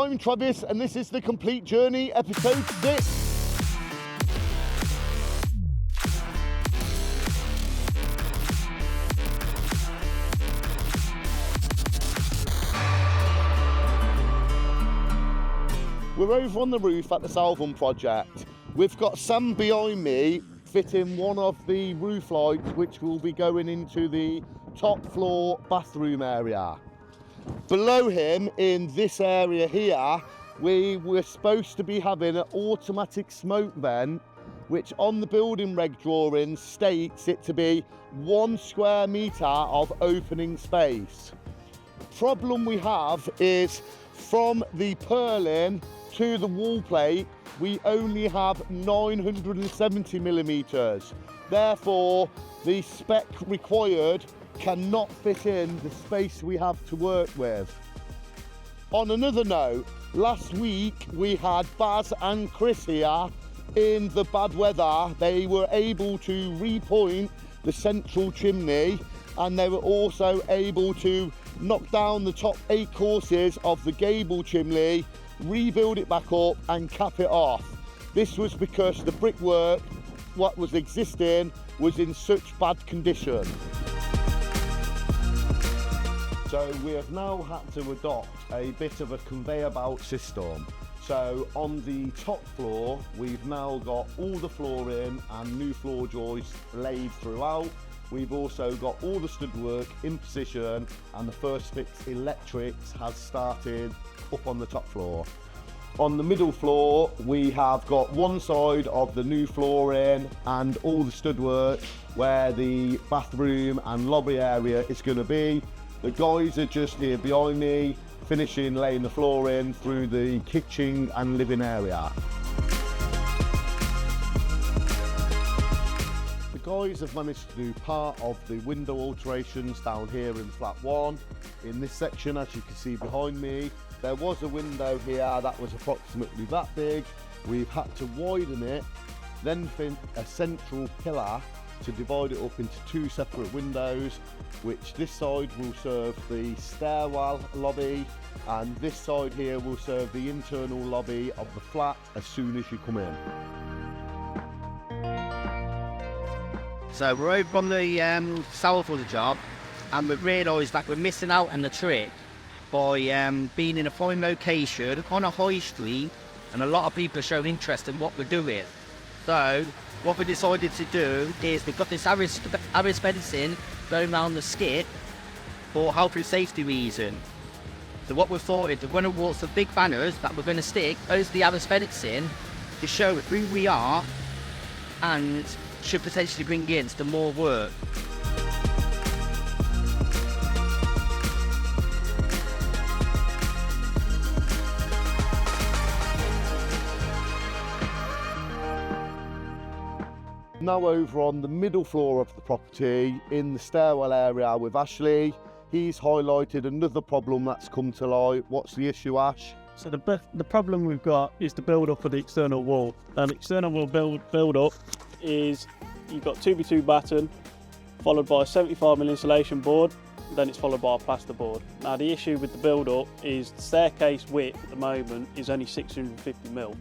I'm Travis and this is The Complete Journey, episode 6. We're over on the roof at the Salvon project. We've got Sam behind me fitting one of the roof lights which will be going into the top floor bathroom area. Below him in this area here, we were supposed to be having an automatic smoke vent, which on the building reg drawings states it to be 1 square metre of opening space. Problem we have is from the purlin to the wall plate, we only have 970 millimetres. Therefore, the spec required cannot fit in the space we have to work with. On another note, last week we had Baz and Chris here in the bad weather. They were able to repoint the central chimney and they were also able to knock down the top 8 courses of the gable chimney, rebuild it back up and cap it off. This was because the brickwork, what was existing, was in such bad condition. So we have now had to adopt a bit of a conveyor belt system. So on the top floor, we've now got all the flooring and new floor joists laid throughout. We've also got all the stud work in position and the first fix electrics has started up on the top floor. On the middle floor, we have got one side of the new flooring and all the stud work where the bathroom and lobby area is going to be. The guys are just here behind me, finishing laying the flooring through the kitchen and living area. The guys have managed to do part of the window alterations down here in flat 1. In this section, as you can see behind me, there was a window here that was approximately that big. We've had to widen it, then fit a central pillar to divide it up into 2 separate windows, which this side will serve the stairwell lobby and this side here will serve the internal lobby of the flat as soon as you come in. So we're over on the south of the job and we've realised that we're missing out on the trick by being in a fine location on a high street, and a lot of people are showing interest in what we're doing. So what we decided to do is we've got this Aris fencing going around the skip for health and safety reason. So what we thought is we're going to walk some big banners that we're going to stick over the Aris fencing to show who we are and should potentially bring in some more work. Now over on the middle floor of the property in the stairwell area with Ashley. He's highlighted another problem that's come to light. What's the issue, Ash? So the problem we've got is the build up of the external wall. Now the external wall build up is you've got 2x2 batten followed by a 75mm insulation board, then it's followed by a plaster board. Now the issue with the build up is the staircase width at the moment is only 650mm.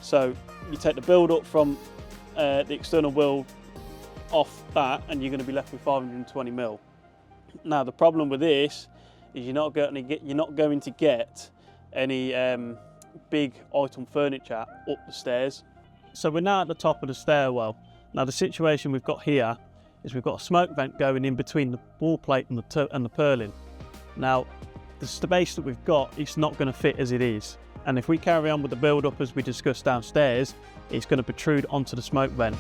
So you take the build up from the external wall off that and you're going to be left with 520mm. Now the problem with this is you're not going to get any big item furniture up the stairs. So we're now at the top of the stairwell. Now the situation we've got here is we've got a smoke vent going in between the wall plate and the purlin. Now the space that we've got is not going to fit as it is. And if we carry on with the build up as we discussed downstairs, it's going to protrude onto the smoke vent.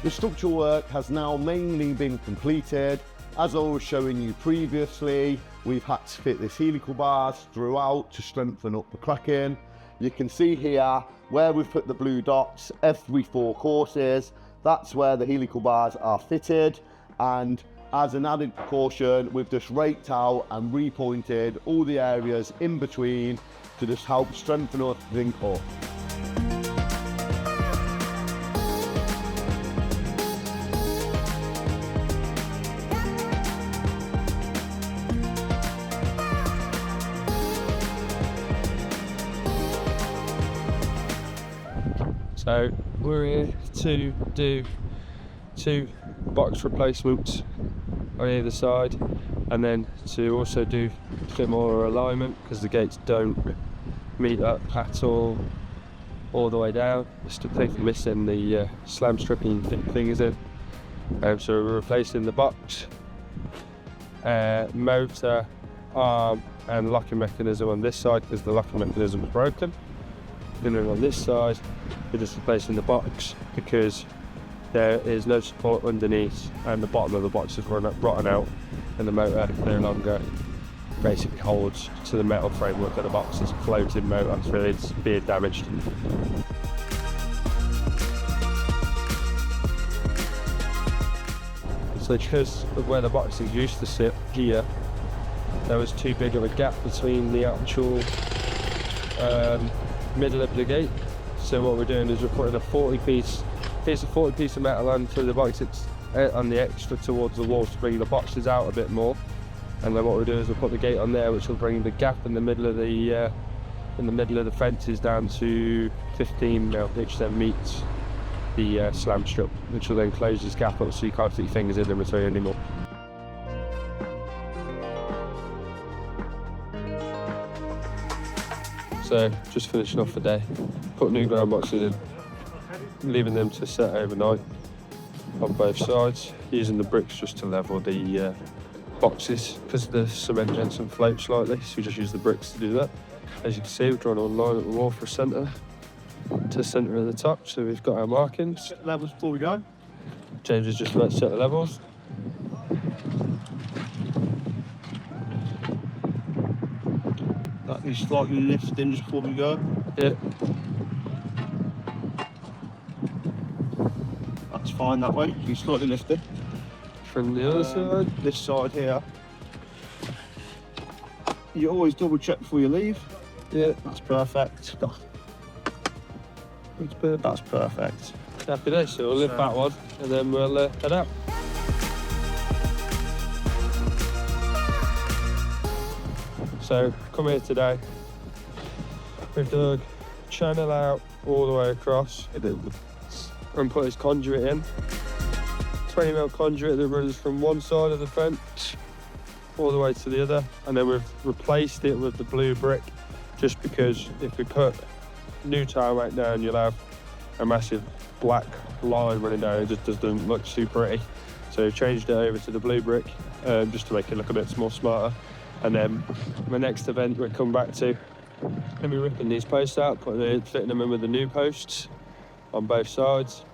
The structural work has now mainly been completed. As I was showing you previously, we've had to fit this helical bars throughout to strengthen up the cracking. You can see here where we've put the blue dots every 4 courses. That's where the helical bars are fitted, and as an added precaution, we've just raked out and repointed all the areas in between to just help strengthen everything up. So we're here to do 2 box replacements on either side, and then to also do a bit more alignment because the gates don't meet up at all the way down. Just missing the slam stripping things in. So we're replacing the box, motor, arm and locking mechanism on this side because the locking mechanism is broken. And then on this side we're just replacing the box because there is no support underneath and the bottom of the box is rotten out, and the motor no longer basically holds to the metal framework of the box. It's a floating motor, so it's being damaged. So because of where the boxes used to sit here, there was too big of a gap between the actual middle of the gate. So what we're doing is we're putting a 40 piece of metal onto the box, on the extra towards the wall to bring the boxes out a bit more. And then what we'll do is we'll put the gate on there, which will bring the gap in the middle of the fences down to 15 mil, which then meets the slam strip, which will then close this gap up so you can't stick your fingers in the material anymore. So just finishing off the day, put new ground boxes in, leaving them to set overnight on both sides, using the bricks just to level the boxes because the cement jensen floats slightly, so we just use the bricks to do that. As you can see, we're drawing a line at the wall for centre to the centre of the top, so we've got our markings. Set the levels before we go. James is just about to set the levels. That needs slightly lifting just before we go. Yeah. That's fine that way. You can slightly lift it. From the other side. This side here. You always double check before you leave. Yeah. That's perfect. That's perfect. Happy day, so we'll lift that one and then we'll head out. So come here today, we've dug channel out all the way across and put his conduit in. 20 mil conduit that runs from one side of the fence all the way to the other, and then we've replaced it with the blue brick just because if we put new tarmac down you'll have a massive black line running down. It just doesn't look too pretty, so we've changed it over to the blue brick just to make it look a bit more smarter. And then the next event we'll come back to, and be ripping these posts out, fitting them in with the new posts on both sides.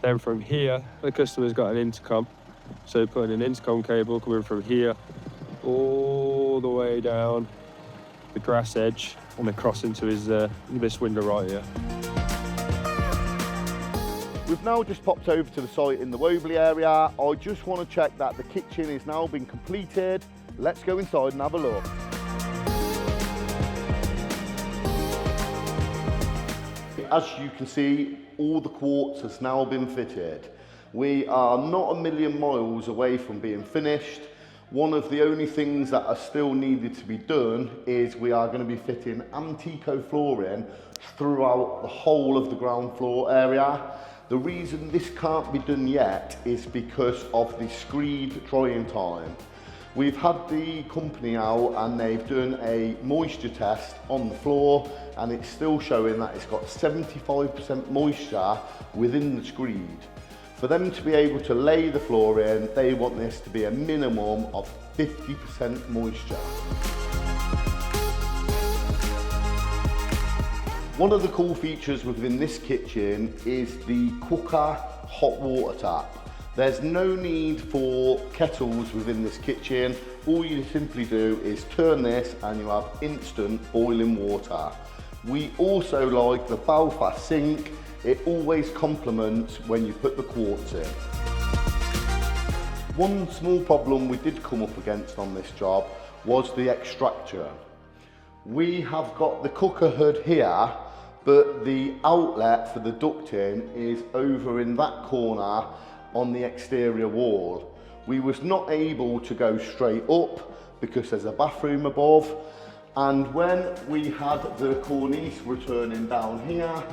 Then from here, the customer's got an intercom, so putting an intercom cable coming from here all the way down the grass edge and across into his this window right here. We've now just popped over to the site in the Wobley area. I just want to check that the kitchen is now been completed. Let's go inside and have a look. As you can see, all the quartz has now been fitted. We are not a million miles away from being finished. One of the only things that are still needed to be done is we are going to be fitting Antico flooring throughout the whole of the ground floor area. The reason this can't be done yet is because of the screed drying time. We've had the company out and they've done a moisture test on the floor, and it's still showing that it's got 75% moisture within the screed. For them to be able to lay the floor in, they want this to be a minimum of 50% moisture. One of the cool features within this kitchen is the cooker hot water tap. There's no need for kettles within this kitchen. All you simply do is turn this and you have instant boiling water. We also like the Belfast sink. It always complements when you put the quartz in. One small problem we did come up against on this job was the extraction. We have got the cooker hood here, but the outlet for the ducting is over in that corner on the exterior wall. We was not able to go straight up because there's a bathroom above, and when we had the cornice returning down here,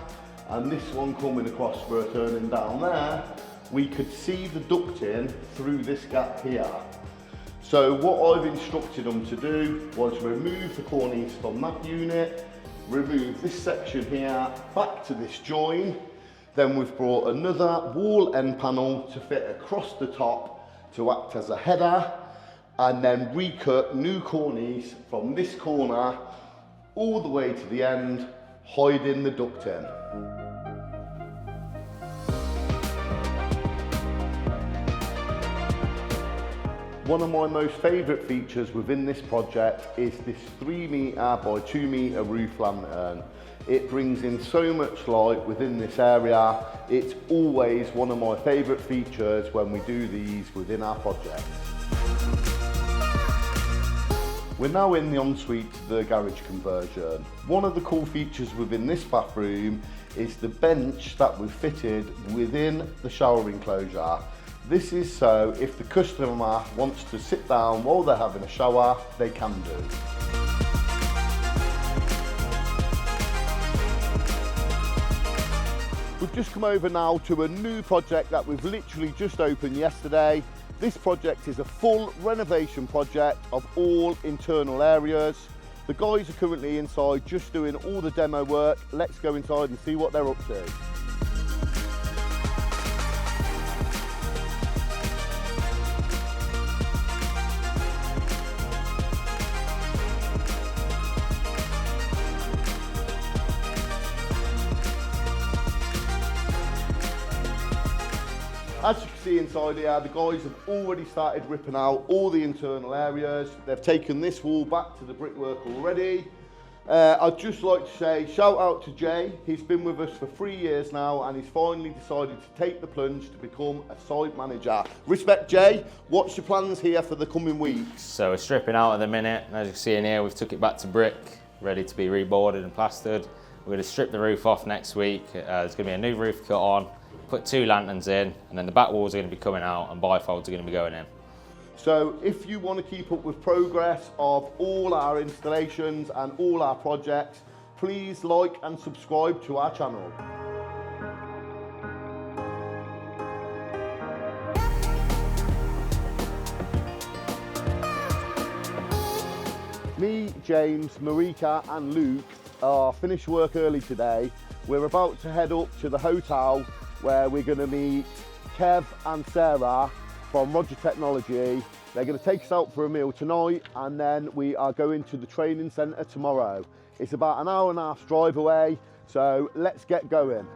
and this one coming across for a turning down there, we could see the ducting through this gap here. So what I've instructed them to do was remove the cornice from that unit, remove this section here back to this join, then we've brought another wall end panel to fit across the top to act as a header, and then recut new cornice from this corner all the way to the end, hiding the ducting. One of my most favourite features within this project is this 3 metre by 2 metre roof lantern. It brings in so much light within this area. It's always one of my favourite features when we do these within our projects. We're now in the ensuite to the garage conversion. One of the cool features within this bathroom is the bench that we've fitted within the shower enclosure. This is so if the customer wants to sit down while they're having a shower, they can do. We've just come over now to a new project that we've literally just opened yesterday. This project is a full renovation project of all internal areas. The guys are currently inside just doing all the demo work. Let's go inside and see what they're up to. As you can see inside here, the guys have already started ripping out all the internal areas. They've taken this wall back to the brickwork already. I'd just like to say shout out to Jay. He's been with us for 3 years now and he's finally decided to take the plunge to become a site manager. Respect, Jay. What's your plans here for the coming weeks? So we're stripping out at the minute. As you can see in here, we've took it back to brick, ready to be reboarded and plastered. We're going to strip the roof off next week. There's going to be a new roof cut on, put 2 lanterns in, and then the back walls are going to be coming out and bifolds are going to be going in. So if you want to keep up with progress of all our installations and all our projects, please like and subscribe to our channel. Me, James, Marika and Luke are finished work early today. We're about to head up to the hotel where we're going to meet Kev and Sarah from Roger Technology. They're going to take us out for a meal tonight and then we are going to the training centre tomorrow. It's about an hour and a half drive away, so let's get going.